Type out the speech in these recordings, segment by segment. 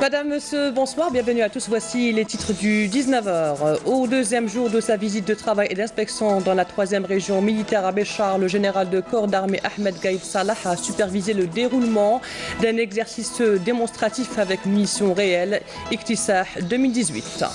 Madame, monsieur, bonsoir, bienvenue à tous. Voici les titres du 19h. Au deuxième jour de sa visite de travail et d'inspection dans la 3e région militaire à Béchar, le général de corps d'armée Ahmed Gaïd Salah a supervisé le déroulement d'un exercice démonstratif avec munitions réelles, Iqtisah 2018.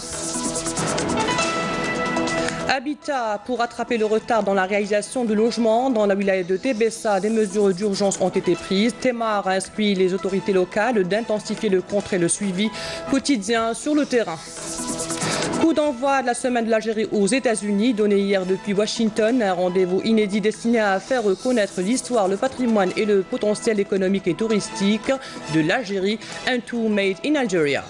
Habitat, pour rattraper le retard dans la réalisation de logements dans la wilaya de Tébessa, des mesures d'urgence ont été prises. Témar a instruit les autorités locales d'intensifier le contrôle et le suivi quotidien sur le terrain. Coup d'envoi de la semaine de l'Algérie aux États-Unis, donné hier depuis Washington, un rendez-vous inédit destiné à faire connaître l'histoire, le patrimoine et le potentiel économique et touristique de l'Algérie, un tout made in Algeria.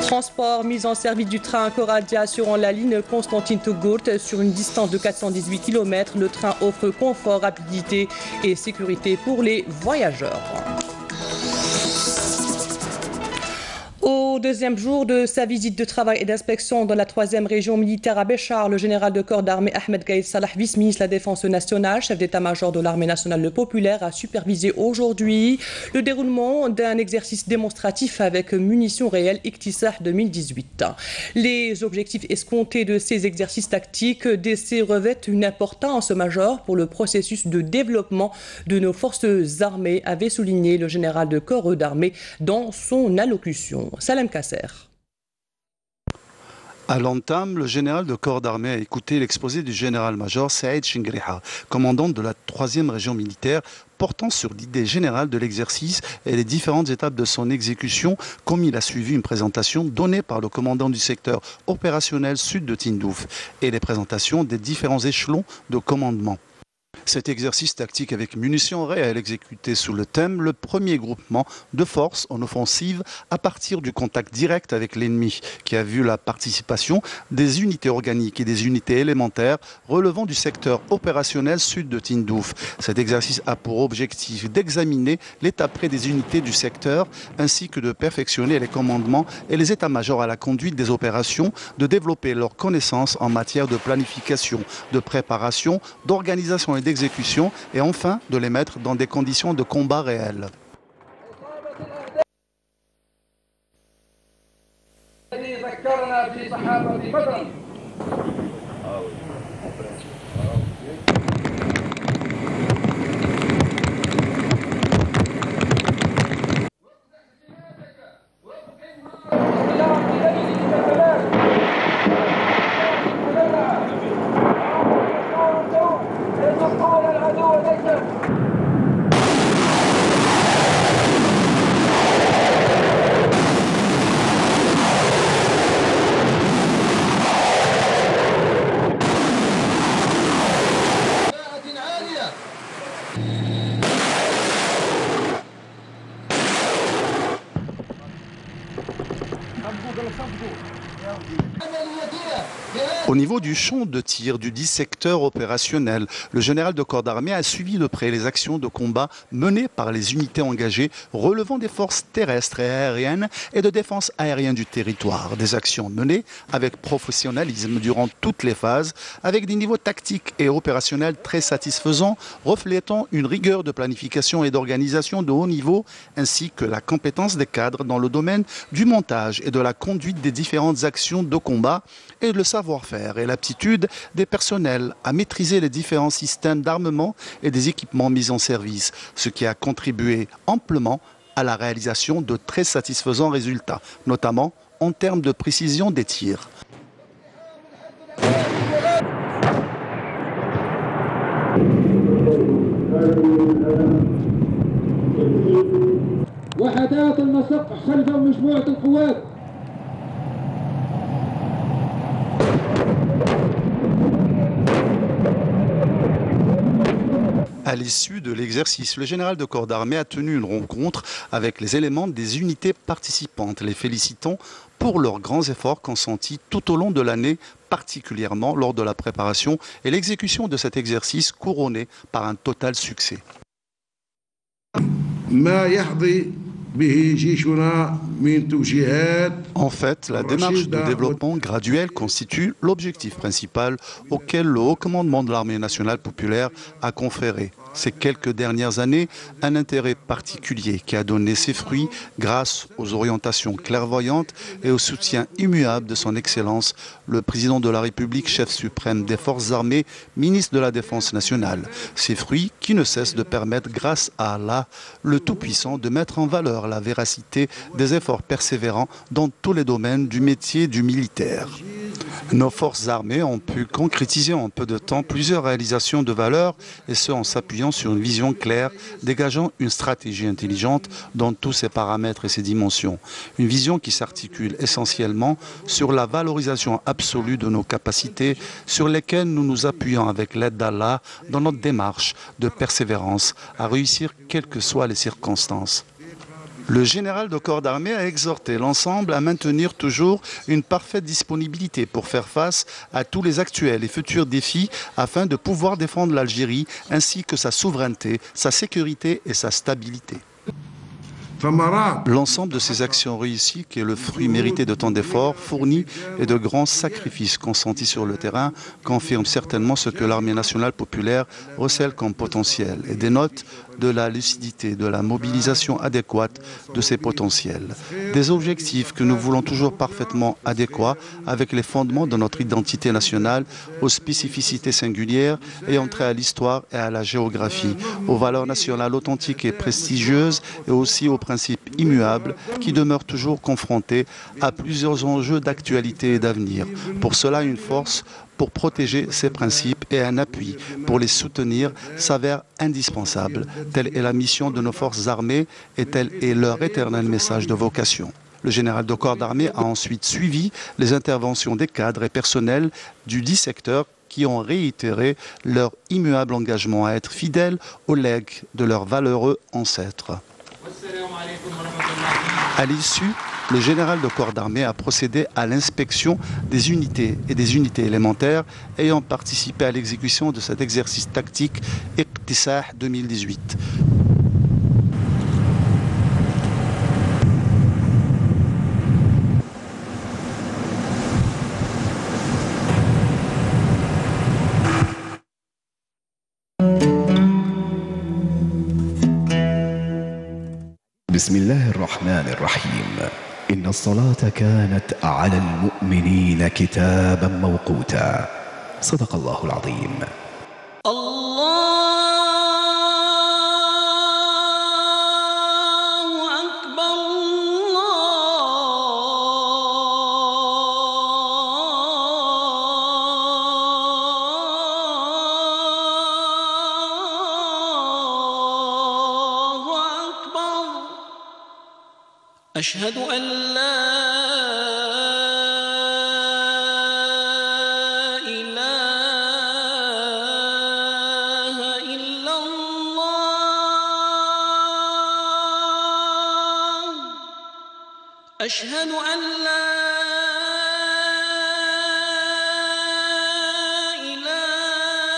Transport, mise en service du train Coradia assurant la ligne Constantine-Togourt sur une distance de 418 km. Le train offre confort, rapidité et sécurité pour les voyageurs. Au deuxième jour de sa visite de travail et d'inspection dans la 3e région militaire à Béchar, le général de corps d'armée Ahmed Gaïd Salah, vice-ministre de la Défense nationale, chef d'état-major de l'armée nationale populaire, a supervisé aujourd'hui le déroulement d'un exercice démonstratif avec munitions réelles Iqtisah 2018. Les objectifs escomptés de ces exercices tactiques d'essai revêtent une importance majeure pour le processus de développement de nos forces armées, avait souligné le général de corps d'armée dans son allocution. Salem Kasser. À l'entame, le général de corps d'armée a écouté l'exposé du général-major Saïd Chingriha, commandant de la 3e région militaire, portant sur l'idée générale de l'exercice et les différentes étapes de son exécution, comme il a suivi une présentation donnée par le commandant du secteur opérationnel sud de Tindouf et les présentations des différents échelons de commandement. Cet exercice tactique avec munitions réelles exécuté sous le thème « Le premier groupement de forces en offensive à partir du contact direct avec l'ennemi » qui a vu la participation des unités organiques et des unités élémentaires relevant du secteur opérationnel sud de Tindouf. Cet exercice a pour objectif d'examiner l'état près des unités du secteur ainsi que de perfectionner les commandements et les états-majors à la conduite des opérations, de développer leurs connaissances en matière de planification, de préparation, d'organisation et d'exécution et enfin de les mettre dans des conditions de combat réelles. Au niveau du champ de tir du dit secteur opérationnel, le général de corps d'armée a suivi de près les actions de combat menées par les unités engagées relevant des forces terrestres et aériennes et de défense aérienne du territoire. Des actions menées avec professionnalisme durant toutes les phases, avec des niveaux tactiques et opérationnels très satisfaisants, reflétant une rigueur de planification et d'organisation de haut niveau, ainsi que la compétence des cadres dans le domaine du montage et de la conduite des différentes actions de combat et le savoir-faire et l'aptitude des personnels à maîtriser les différents systèmes d'armement et des équipements mis en service, ce qui a contribué amplement à la réalisation de très satisfaisants résultats, notamment en termes de précision des tirs. À l'issue de l'exercice, le général de corps d'armée a tenu une rencontre avec les éléments des unités participantes, les félicitant pour leurs grands efforts consentis tout au long de l'année, particulièrement lors de la préparation et l'exécution de cet exercice couronné par un total succès. En fait, la démarche de développement graduel constitue l'objectif principal auquel le haut commandement de l'armée nationale populaire a conféré ces quelques dernières années un intérêt particulier qui a donné ses fruits grâce aux orientations clairvoyantes et au soutien immuable de son Excellence, le président de la République, chef suprême des forces armées, ministre de la Défense nationale. Ces fruits qui ne cessent de permettre, grâce à Allah, le Tout-Puissant, de mettre en valeur la véracité des efforts persévérants dans tous les domaines du métier du militaire. Nos forces armées ont pu concrétiser en peu de temps plusieurs réalisations de valeur, et ce en s'appuyant sur une vision claire, dégageant une stratégie intelligente dans tous ses paramètres et ses dimensions. Une vision qui s'articule essentiellement sur la valorisation absolue de nos capacités, sur lesquelles nous nous appuyons avec l'aide d'Allah dans notre démarche de persévérance à réussir quelles que soient les circonstances. Le général de corps d'armée a exhorté l'ensemble à maintenir toujours une parfaite disponibilité pour faire face à tous les actuels et futurs défis afin de pouvoir défendre l'Algérie ainsi que sa souveraineté, sa sécurité et sa stabilité. L'ensemble de ces actions réussies, qui est le fruit mérité de tant d'efforts fournis et de grands sacrifices consentis sur le terrain, confirme certainement ce que l'armée nationale populaire recèle comme potentiel et dénote de la lucidité, de la mobilisation adéquate de ces potentiels. Des objectifs que nous voulons toujours parfaitement adéquats avec les fondements de notre identité nationale, aux spécificités singulières ayant trait à l'histoire et à la géographie, aux valeurs nationales authentiques et prestigieuses et aussi aux principes immuables qui demeurent toujours confrontés à plusieurs enjeux d'actualité et d'avenir. Pour cela, une force pour protéger ces principes et un appui pour les soutenir s'avère indispensable. Telle est la mission de nos forces armées et tel est leur éternel message de vocation. Le général de corps d'armée a ensuite suivi les interventions des cadres et personnels du 10 secteurs qui ont réitéré leur immuable engagement à être fidèles au legs de leurs valeureux ancêtres. À l'issue, le général de corps d'armée a procédé à l'inspection des unités et des unités élémentaires ayant participé à l'exécution de cet exercice tactique Iqtisah 2018. بسم الله الرحمن الرحيم إن الصلاة كانت على المؤمنين كتابا موقوتا صدق الله العظيم. أشهد أن لا إله إلا الله أشهد أن لا إله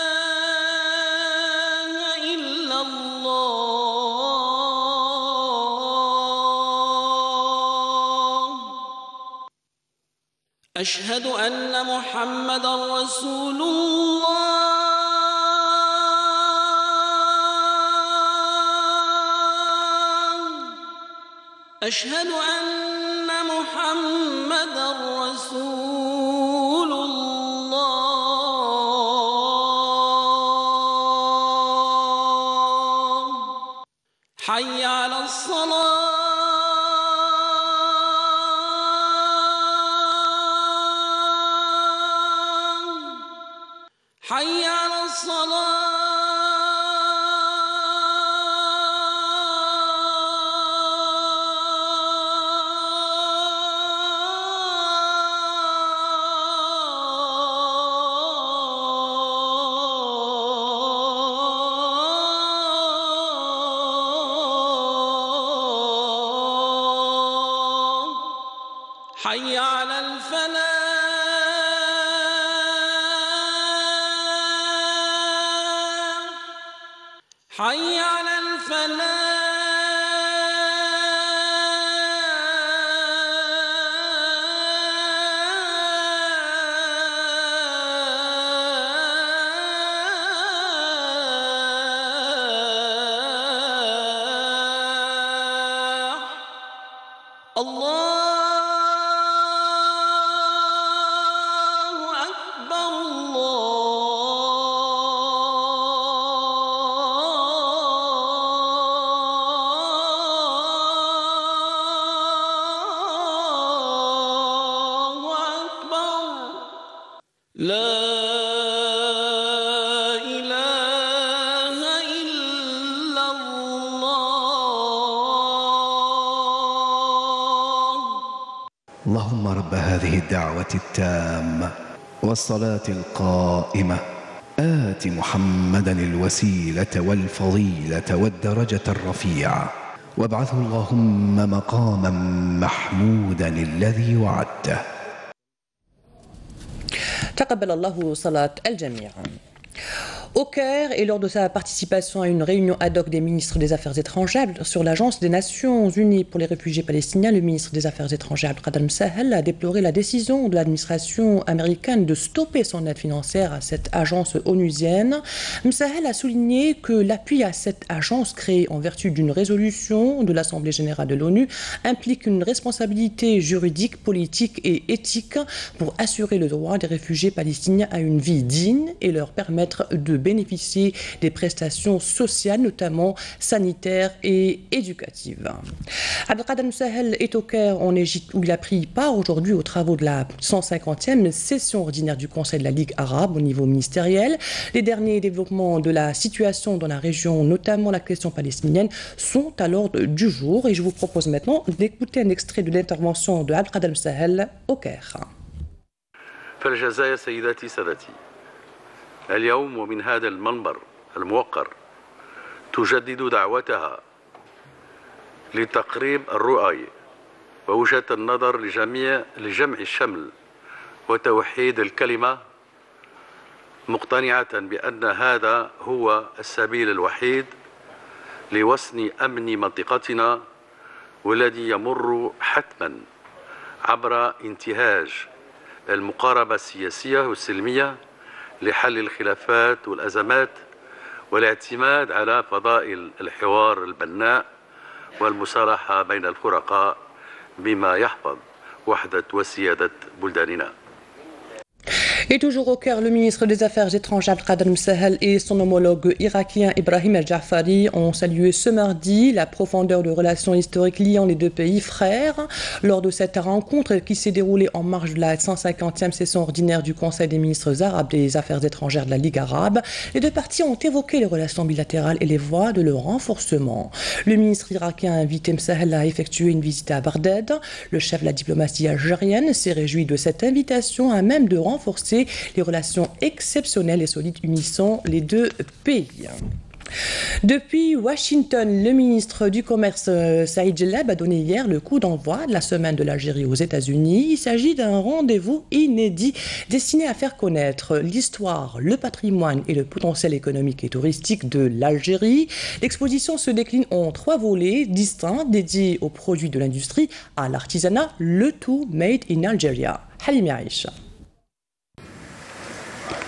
إلا الله أشهد أن محمدًا رسول الله أشهد أن محمدًا رسول الله حي على الصلاة حي على الصلاة حي على الفلاح حي على اللهم رب هذه الدعوة التامة والصلاة القائمة آت محمدا الوسيلة والفضيلة والدرجة الرفيعة وابعثه اللهم مقاما محمودا الذي وعدته. تقبل الله صلاة الجميع. Au Caire, et lors de sa participation à une réunion ad hoc des ministres des Affaires étrangères sur l'Agence des Nations Unies pour les réfugiés palestiniens, le ministre des Affaires étrangères Abdelkader Msahel a déploré la décision de l'administration américaine de stopper son aide financière à cette agence onusienne. Msahel a souligné que l'appui à cette agence créée en vertu d'une résolution de l'Assemblée générale de l'ONU implique une responsabilité juridique, politique et éthique pour assurer le droit des réfugiés palestiniens à une vie digne et leur permettre de bénéficier des prestations sociales, notamment sanitaires et éducatives. Abdelkader Msahel est au Caire, en Égypte, où il a pris part aujourd'hui aux travaux de la 150e session ordinaire du Conseil de la Ligue arabe au niveau ministériel. Les derniers développements de la situation dans la région, notamment la question palestinienne, sont à l'ordre du jour. Et je vous propose maintenant d'écouter un extrait de l'intervention de Abdelkader Msahel au Caire. اليوم ومن هذا المنبر الموقر تجدد دعوتها لتقريب الرؤى ووجهة النظر لجمع الشمل وتوحيد الكلمة، مقتنعة بأن هذا هو السبيل الوحيد لوسن أمن منطقتنا، والذي يمر حتما عبر انتهاج المقاربة السياسية والسلمية لحل الخلافات والأزمات والاعتماد على فضائل الحوار البناء والمصالحة بين الفرقاء بما يحفظ وحدة وسيادة بلداننا. Et toujours au Caire, le ministre des Affaires étrangères Abdelkader Msahel et son homologue irakien Ibrahim El-Jafari ont salué ce mardi la profondeur de relations historiques liant les deux pays frères. Lors de cette rencontre qui s'est déroulée en marge de la 150e session ordinaire du Conseil des ministres arabes des Affaires étrangères de la Ligue arabe, les deux parties ont évoqué les relations bilatérales et les voies de leur renforcement. Le ministre irakien a invité Msahel à effectuer une visite à Bagdad. Le chef de la diplomatie algérienne s'est réjoui de cette invitation à même de renforcer les relations exceptionnelles et solides unissant les deux pays. Depuis Washington, le ministre du Commerce Saïd Jellab a donné hier le coup d'envoi de la semaine de l'Algérie aux États-Unis. Il s'agit d'un rendez-vous inédit destiné à faire connaître l'histoire, le patrimoine et le potentiel économique et touristique de l'Algérie. L'exposition se décline en 3 volets distincts dédiés aux produits de l'industrie, à l'artisanat, le tout made in Algeria. Halimi Aïcha.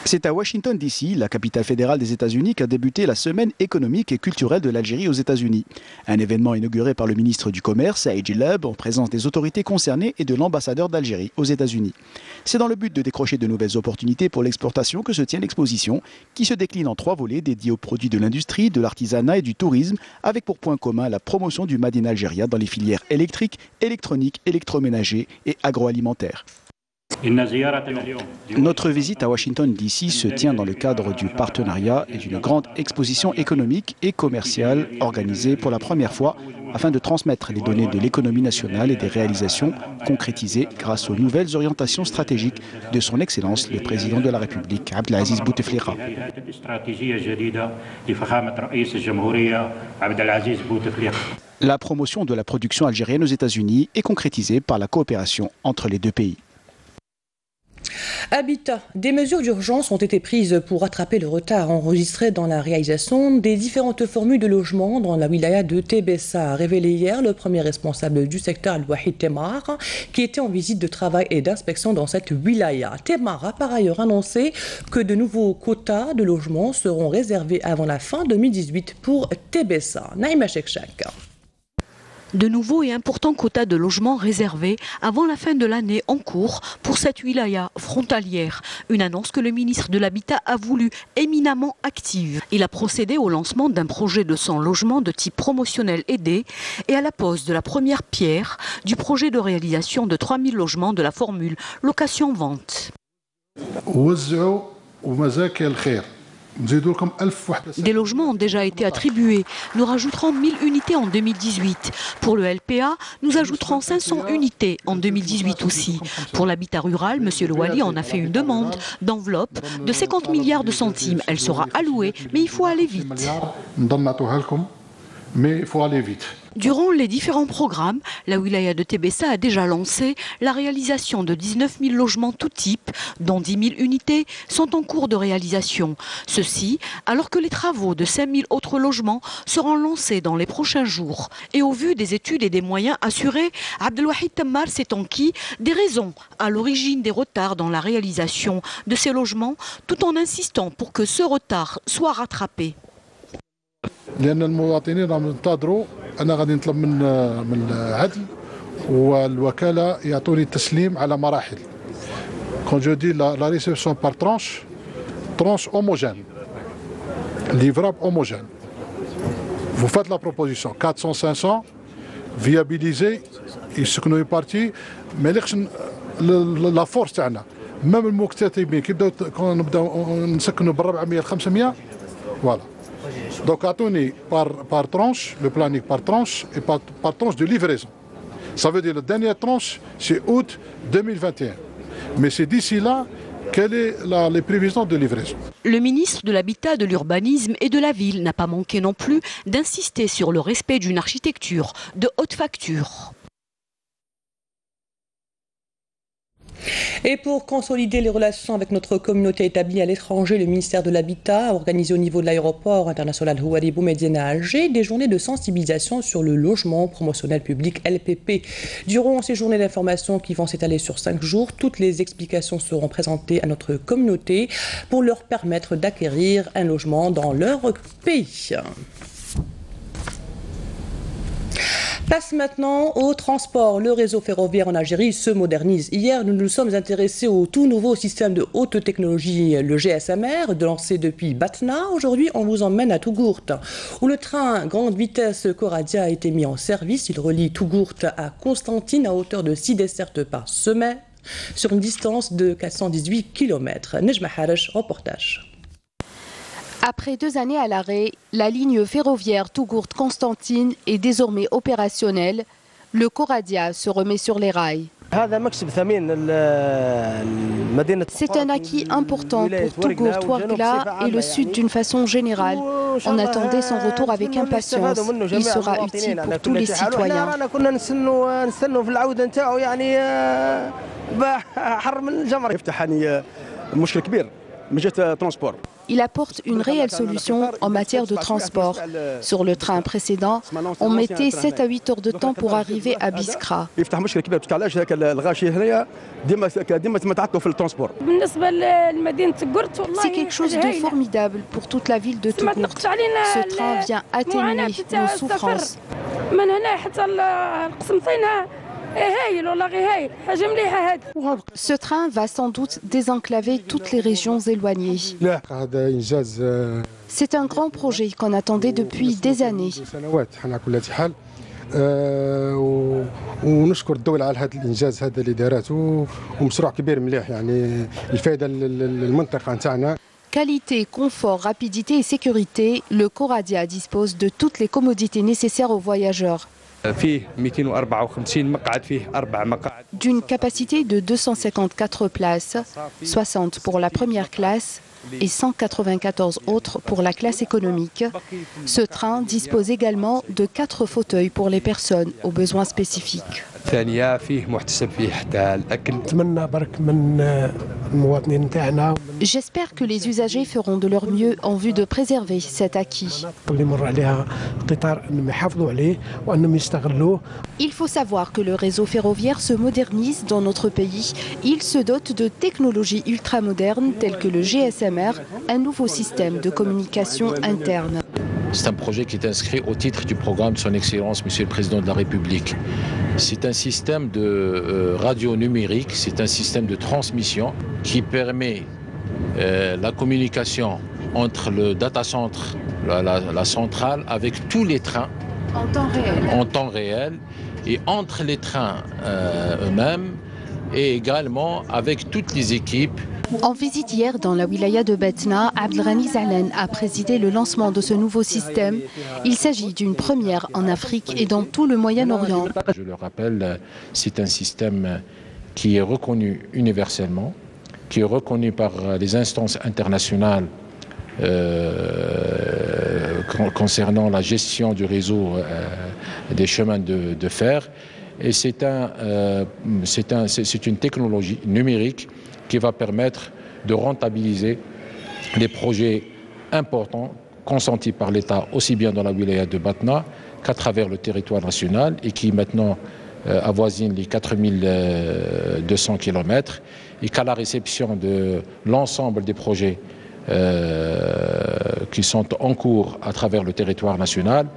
C'est à Washington DC, la capitale fédérale des États-Unis, qu'a débuté la semaine économique et culturelle de l'Algérie aux États-Unis. Un événement inauguré par le ministre du Commerce, Saïd Jellab, en présence des autorités concernées et de l'ambassadeur d'Algérie aux États-Unis. C'est dans le but de décrocher de nouvelles opportunités pour l'exportation que se tient l'exposition, qui se décline en 3 volets dédiés aux produits de l'industrie, de l'artisanat et du tourisme, avec pour point commun la promotion du Made in Algeria dans les filières électriques, électroniques, électroménagers et agroalimentaires. Notre visite à Washington DC se tient dans le cadre du partenariat et d'une grande exposition économique et commerciale organisée pour la première fois afin de transmettre les données de l'économie nationale et des réalisations concrétisées grâce aux nouvelles orientations stratégiques de son Excellence le Président de la République, Abdelaziz Bouteflika. La promotion de la production algérienne aux États-Unis est concrétisée par la coopération entre les deux pays. Habitat. Des mesures d'urgence ont été prises pour rattraper le retard enregistré dans la réalisation des différentes formules de logement dans la wilaya de Tébessa, a révélé hier le premier responsable du secteur Al-Wahid Temar, qui était en visite de travail et d'inspection dans cette wilaya. Temar a par ailleurs annoncé que de nouveaux quotas de logements seront réservés avant la fin 2018 pour Tébessa. Naïma Chekchak. De nouveaux et importants quotas de logements réservés avant la fin de l'année en cours pour cette wilaya frontalière. Une annonce que le ministre de l'Habitat a voulu éminemment active. Il a procédé au lancement d'un projet de 100 logements de type promotionnel aidé et à la pose de la première pierre du projet de réalisation de 3000 logements de la formule location-vente. Des logements ont déjà été attribués. Nous rajouterons 1000 unités en 2018. Pour le LPA, nous ajouterons 500 unités en 2018 aussi. Pour l'habitat rural, M. Le Wali en a fait une demande d'enveloppe de 50 milliards de centimes. Elle sera allouée, mais il faut aller vite. Durant les différents programmes, la wilaya de Tébessa a déjà lancé la réalisation de 19 000 logements tout type, dont 10 000 unités sont en cours de réalisation. Ceci alors que les travaux de 5 000 autres logements seront lancés dans les prochains jours. Et au vu des études et des moyens assurés, Abdelwahid Tammar s'est enquis des raisons à l'origine des retards dans la réalisation de ces logements, tout en insistant pour que ce retard soit rattrapé. أنا غادي نطلب من العدل والوكالة يعطوني التسليم على مراحل. Quand je dis la réception par tranche homogène, livrable homogène. Vous faites la proposition 400-500, viabilisé, يسكنوا يبارتي ما يليقش لا فورس تاعنا. même المكتتبين كي نبداو نسكنوا بال 400 500 voilà. Donc, attendez par tranche, le planning par tranche et par tranche de livraison. Ça veut dire que la dernière tranche, c'est août 2021. Mais c'est d'ici là, quelles sont les prévisions de livraison? Le ministre de l'Habitat, de l'Urbanisme et de la Ville n'a pas manqué non plus d'insister sur le respect d'une architecture de haute facture. Et pour consolider les relations avec notre communauté établie à l'étranger, le ministère de l'Habitat a organisé au niveau de l'aéroport international Houari Boumediene à Alger des journées de sensibilisation sur le logement promotionnel public LPP. Durant ces journées d'information qui vont s'étaler sur 5 jours, toutes les explications seront présentées à notre communauté pour leur permettre d'acquérir un logement dans leur pays. Passe maintenant au transport. Le réseau ferroviaire en Algérie se modernise. Hier, nous nous sommes intéressés au tout nouveau système de haute technologie, le GSMR, lancé depuis Batna. Aujourd'hui, on vous emmène à Tougourt, où le train grande vitesse Coradia a été mis en service. Il relie Tougourt à Constantine à hauteur de 6 dessertes par semaine, sur une distance de 418 km. Nejma Harash, reportage. Après 2 années à l'arrêt, la ligne ferroviaire Tougourt-Constantine est désormais opérationnelle. Le Coradia se remet sur les rails. C'est un acquis important pour Tougourt, Ouargla et le sud d'une façon générale. On attendait son retour avec impatience. Il sera utile pour tous les citoyens. Il apporte une réelle solution en matière de transport. Sur le train précédent, on mettait 7 à 8 heures de temps pour arriver à Biskra. C'est quelque chose de formidable pour toute la ville de Tougourt. Ce train vient atténuer nos souffrances. Ce train va sans doute désenclaver toutes les régions éloignées. C'est un grand projet qu'on attendait depuis des années. ونشكر الدولة على هذا الإنجاز هذا اللي دارته ومشروع كبير مليح يعني الفائدة للمنطقة نتاعنا. Qualité, confort, rapidité et sécurité, le Coradia dispose de toutes les commodités nécessaires aux voyageurs. D'une capacité de 254 places, 60 pour la première classe et 194 autres pour la classe économique. Ce train dispose également de 4 fauteuils pour les personnes aux besoins spécifiques. J'espère que les usagers feront de leur mieux en vue de préserver cet acquis. Il faut savoir que le réseau ferroviaire se modernise dans notre pays. Il se dote de technologies ultramodernes telles que le GSMR, un nouveau système de communication interne. C'est un projet qui est inscrit au titre du programme de Son Excellence, Monsieur le Président de la République. C'est un système de radio numérique, c'est un système de transmission qui permet la communication entre le data center, la centrale, avec tous les trains en temps réel et entre les trains eux-mêmes et également avec toutes les équipes En visite hier dans la wilaya de Batna, Abdelghani Zahlan a présidé le lancement de ce nouveau système. Il s'agit d'une première en Afrique et dans tout le Moyen-Orient. Je le rappelle, c'est un système qui est reconnu universellement, qui est reconnu par les instances internationales concernant la gestion du réseau des chemins de fer. Et c'est une technologie numérique qui va permettre de rentabiliser les projets importants consentis par l'État, aussi bien dans la wilaya de Batna qu'à travers le territoire national et qui maintenant avoisine les 4200 km et qu'à la réception de l'ensemble des projets qui sont en cours à travers le territoire national,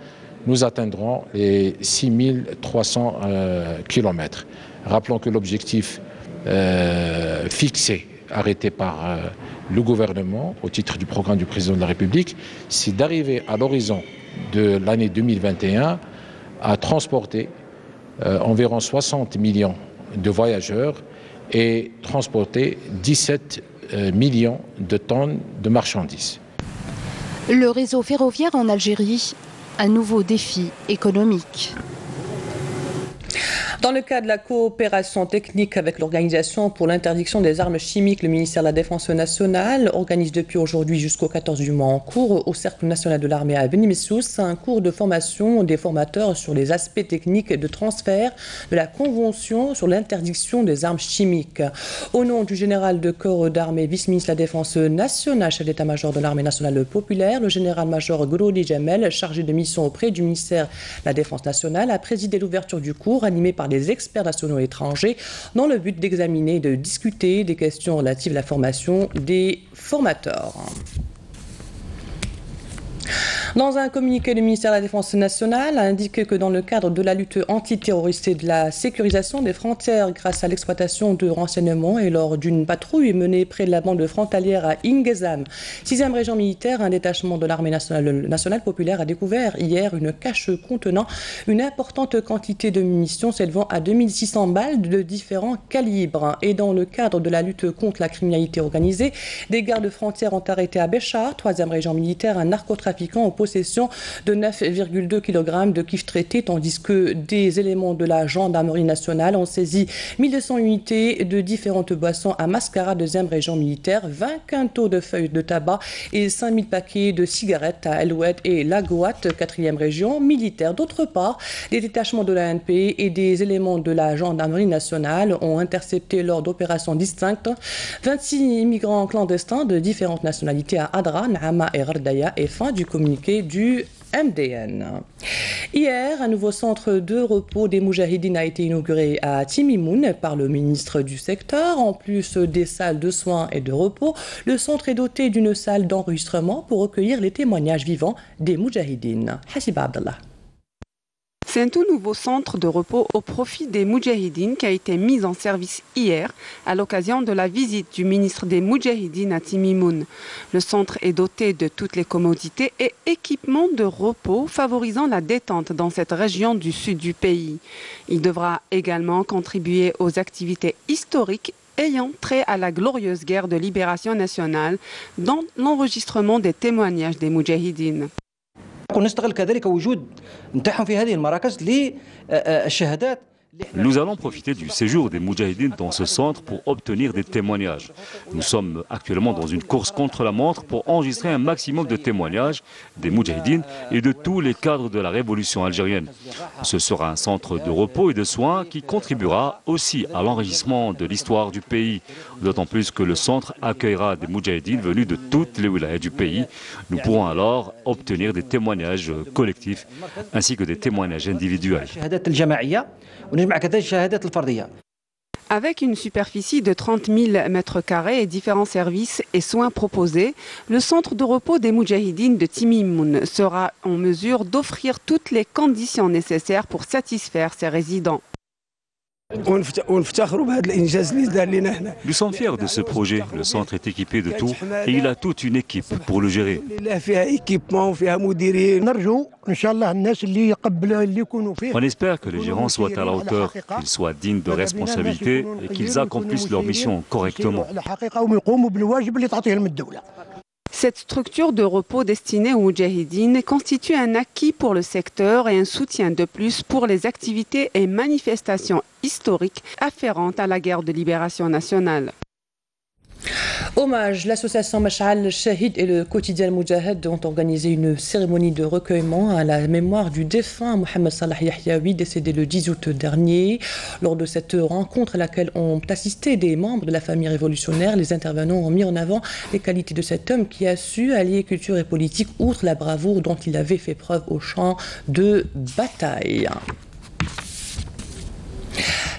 nous atteindrons les 6300 km. Rappelons que l'objectif fixé, arrêté par le gouvernement au titre du programme du président de la République, c'est d'arriver à l'horizon de l'année 2021 à transporter environ 60 millions de voyageurs et transporter 17 millions de tonnes de marchandises. Le réseau ferroviaire en Algérie, un nouveau défi économique. Dans le cadre de la coopération technique avec l'Organisation pour l'interdiction des armes chimiques, le ministère de la Défense nationale organise depuis aujourd'hui jusqu'au 14 du mois en cours au Cercle national de l'armée à Beni Messous un cours de formation des formateurs sur les aspects techniques de transfert de la Convention sur l'interdiction des armes chimiques. Au nom du général de corps d'armée, vice-ministre de la Défense nationale, chef d'état-major de l'armée nationale populaire, le général-major Grodi Jamel, chargé de mission auprès du ministère de la Défense nationale, a présidé l'ouverture du cours animé par des experts nationaux et étrangers dans le but d'examiner et de discuter des questions relatives à la formation des formateurs. Dans un communiqué, le ministère de la Défense nationale a indiqué que dans le cadre de la lutte antiterroriste et de la sécurisation des frontières grâce à l'exploitation de renseignements et lors d'une patrouille menée près de la bande frontalière à Ingezam, 6e région militaire, un détachement de l'armée nationale populaire a découvert hier une cache contenant une importante quantité de munitions s'élevant à 2600 balles de différents calibres. Et dans le cadre de la lutte contre la criminalité organisée, des gardes frontières ont arrêté à Béchar, 3e région militaire, un narcotrafiquant en possession de 9,2 kg de cuivre traité, tandis que des éléments de la gendarmerie nationale ont saisi 1200 unités de différentes boissons à Mascara, 2e région militaire, 20 quintaux de feuilles de tabac et 5000 paquets de cigarettes à Eloued et Lagoat, 4e région militaire. D'autre part, les détachements de l'ANP et des éléments de la gendarmerie nationale ont intercepté lors d'opérations distinctes 26 immigrants clandestins de différentes nationalités à Adra, Naama et Gardaya, et fin du communiqué du MDN. Hier, un nouveau centre de repos des Moudjahidines a été inauguré à Timimoun par le ministre du secteur. En plus des salles de soins et de repos, le centre est doté d'une salle d'enregistrement pour recueillir les témoignages vivants des Moudjahidines. Hassiba Abdallah. C'est un tout nouveau centre de repos au profit des Moudjahidines qui a été mis en service hier à l'occasion de la visite du ministre des Moudjahidines à Timimoun. Le centre est doté de toutes les commodités et équipements de repos favorisant la détente dans cette région du sud du pays. Il devra également contribuer aux activités historiques ayant trait à la glorieuse guerre de libération nationale, dont l'enregistrement des témoignages des Moudjahidines. ونستغل كذلك وجود نتاعهم في هذه المراكز للشهادات. Nous allons profiter du séjour des Moudjahidines dans ce centre pour obtenir des témoignages. Nous sommes actuellement dans une course contre la montre pour enregistrer un maximum de témoignages des Moudjahidines et de tous les cadres de la révolution algérienne. Ce sera un centre de repos et de soins qui contribuera aussi à l'enrichissement de l'histoire du pays. D'autant plus que le centre accueillera des Moudjahidines venus de toutes les wilayas du pays. Nous pourrons alors obtenir des témoignages collectifs ainsi que des témoignages individuels. Avec une superficie de 30 000 m² et différents services et soins proposés, le centre de repos des Moudjahidines de Timimoun sera en mesure d'offrir toutes les conditions nécessaires pour satisfaire ses résidents. Nous sommes fiers de ce projet. Le centre est équipé de tout et il a toute une équipe pour le gérer. On espère que les gérants soient à la hauteur, qu'ils soient dignes de responsabilité et qu'ils accomplissent leur mission correctement. Cette structure de repos destinée aux Moudjahidines constitue un acquis pour le secteur et un soutien de plus pour les activités et manifestations historiques afférentes à la guerre de libération nationale. Hommage, l'association Mash'al Shahid et le quotidien Moudjahid ont organisé une cérémonie de recueillement à la mémoire du défunt Mohamed Salah Yahyaoui, décédé le 10 août dernier. Lors de cette rencontre à laquelle ont assisté des membres de la famille révolutionnaire, les intervenants ont mis en avant les qualités de cet homme qui a su allier culture et politique outre la bravoure dont il avait fait preuve au champ de bataille.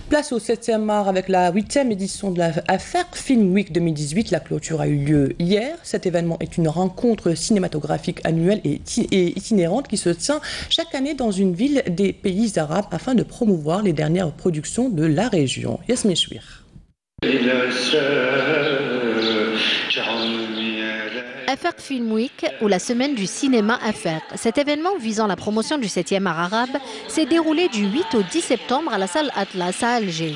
Place au 7e art avec la 8e édition de la Afaq Film Week 2018. La clôture a eu lieu hier. Cet événement est une rencontre cinématographique annuelle et itinérante qui se tient chaque année dans une ville des pays arabes afin de promouvoir les dernières productions de la région. Yasmine Chouir. Afaq Film Week ou la semaine du cinéma Afaq. Cet événement visant la promotion du 7e art arabe s'est déroulé du 8 au 10 septembre à la salle Atlas à Alger.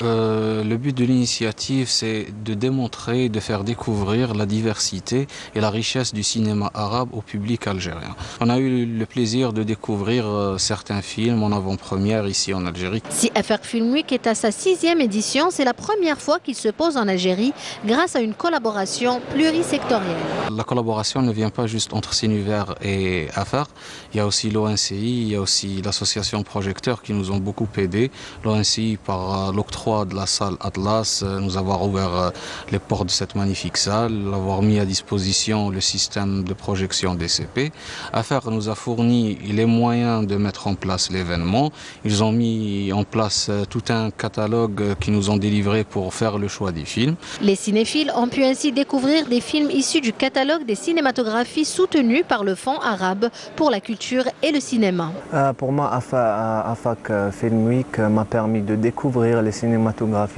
Le but de l'initiative, c'est de démontrer, de faire découvrir la diversité et la richesse du cinéma arabe au public algérien. On a eu le plaisir de découvrir certains films en avant-première ici en Algérie. Si Afaq Film Week est à sa 6e édition, c'est la première fois qu'il se pose en Algérie grâce à une collaboration plurisectorielle. La collaboration ne vient pas juste entre Cinuvert et Afaq. Il y a aussi l'ONCI, il y a aussi l'association Projecteurs qui nous ont beaucoup aidés. L'ONCI par l'octroi de la salle Atlas, nous avoir ouvert les portes de cette magnifique salle, avoir mis à disposition le système de projection DCP. Afaq nous a fourni les moyens de mettre en place l'événement. Ils ont mis en place tout un catalogue qu'ils nous ont délivré pour faire le choix des films. Les cinéphiles ont pu ainsi découvrir des films issus du catalogue des cinématographies soutenues par le Fonds arabe pour la culture et le cinéma. Pour moi, Afaq Film Week m'a permis de découvrir les cinématographies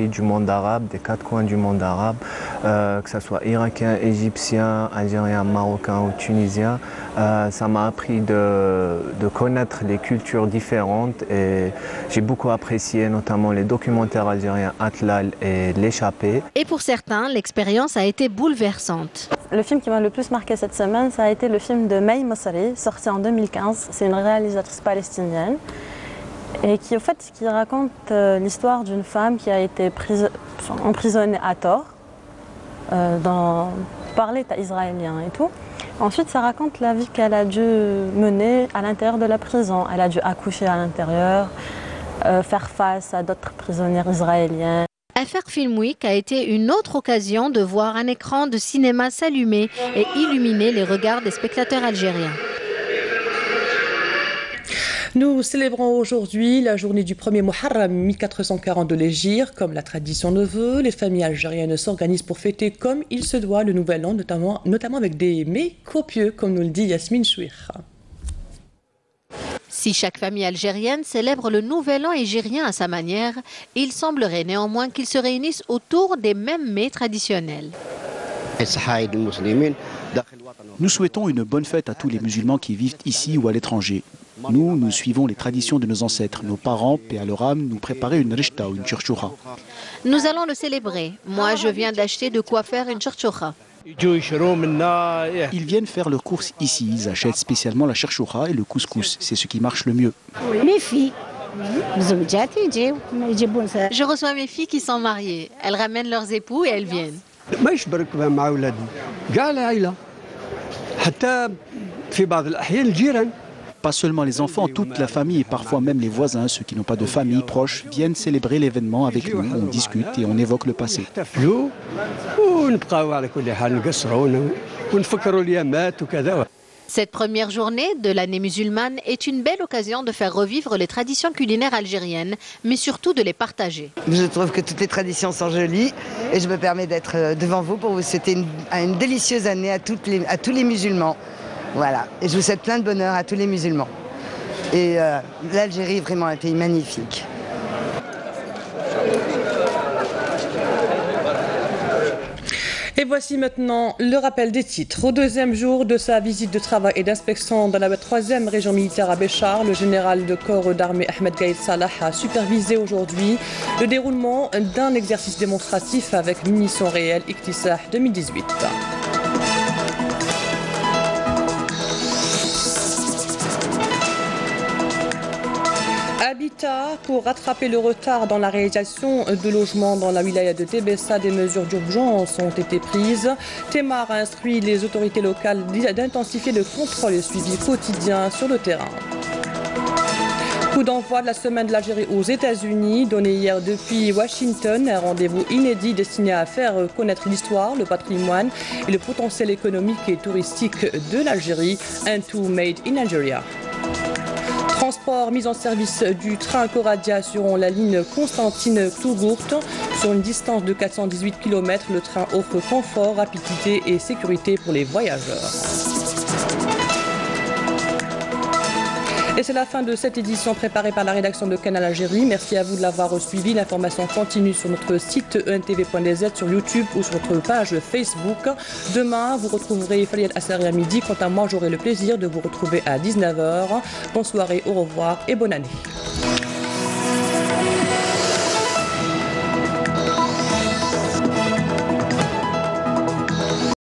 du monde arabe, des 4 coins du monde arabe, que ce soit irakien, égyptien, algérien, marocain ou tunisien. Ça m'a appris de connaître les cultures différentes et j'ai beaucoup apprécié notamment les documentaires algériens Atlal et L'échappée. Et pour certains, l'expérience a été bouleversante. Le film qui m'a le plus marqué cette semaine, ça a été le film de May Mosri, sorti en 2015. C'est une réalisatrice palestinienne. Et qui raconte l'histoire d'une femme qui a été emprisonnée à tort par l'État israélien et tout. Ensuite, ça raconte la vie qu'elle a dû mener à l'intérieur de la prison. Elle a dû accoucher à l'intérieur, faire face à d'autres prisonniers israéliens. Afaq Film Week a été une autre occasion de voir un écran de cinéma s'allumer et illuminer les regards des spectateurs algériens. Nous célébrons aujourd'hui la journée du 1er Muharram 1440 de l'Hégire. Comme la tradition le veut, les familles algériennes s'organisent pour fêter comme il se doit le Nouvel An, notamment avec des mets copieux, comme nous le dit Yasmine Chouir. Si chaque famille algérienne célèbre le Nouvel An hégirien à sa manière, il semblerait néanmoins qu'ils se réunissent autour des mêmes mets traditionnels. Nous souhaitons une bonne fête à tous les musulmans qui vivent ici ou à l'étranger. Nous suivons les traditions de nos ancêtres. Nos parents, paix à leur âme, nous préparaient une rishta ou une churchoura. Nous allons le célébrer. Moi, je viens d'acheter de quoi faire une churchoura. Ils viennent faire leurs courses ici. Ils achètent spécialement la churchoura et le couscous. C'est ce qui marche le mieux. Mes filles. Je reçois mes filles qui sont mariées. Elles ramènent leurs époux et elles viennent. Pas seulement les enfants, toute la famille et parfois même les voisins, ceux qui n'ont pas de famille proche, viennent célébrer l'événement avec nous. On discute et on évoque le passé. Cette première journée de l'année musulmane est une belle occasion de faire revivre les traditions culinaires algériennes, mais surtout de les partager. Je trouve que toutes les traditions sont jolies et je me permets d'être devant vous pour vous souhaiter une délicieuse année à tous les musulmans. Voilà, et je vous souhaite plein de bonheur à tous les musulmans. Et l'Algérie est vraiment un pays magnifique. Et voici maintenant le rappel des titres. Au deuxième jour de sa visite de travail et d'inspection dans la 3e région militaire à Béchar, le général de corps d'armée Ahmed Gaïd Salah a supervisé aujourd'hui le déroulement d'un exercice démonstratif avec munitions réelles Iktisah 2018. Habitat, pour rattraper le retard dans la réalisation de logements dans la wilaya de Tébessa, des mesures d'urgence ont été prises. Témar a instruit les autorités locales d'intensifier le contrôle et le suivi quotidien sur le terrain. Coup d'envoi de la semaine de l'Algérie aux États-Unis, donné hier depuis Washington, un rendez-vous inédit destiné à faire connaître l'histoire, le patrimoine et le potentiel économique et touristique de l'Algérie, un tout made in Nigeria. Transport, mise en service du train Coradia sur la ligne Constantine-Tougourt. Sur une distance de 418 km, le train offre confort, rapidité et sécurité pour les voyageurs. Et c'est la fin de cette édition préparée par la rédaction de Canal Algérie. Merci à vous de l'avoir suivi. L'information continue sur notre site entv.dz, sur YouTube ou sur notre page Facebook. Demain, vous retrouverez Faliel Assari à midi. Quant à moi, j'aurai le plaisir de vous retrouver à 19h. Bonne soirée, au revoir et bonne année.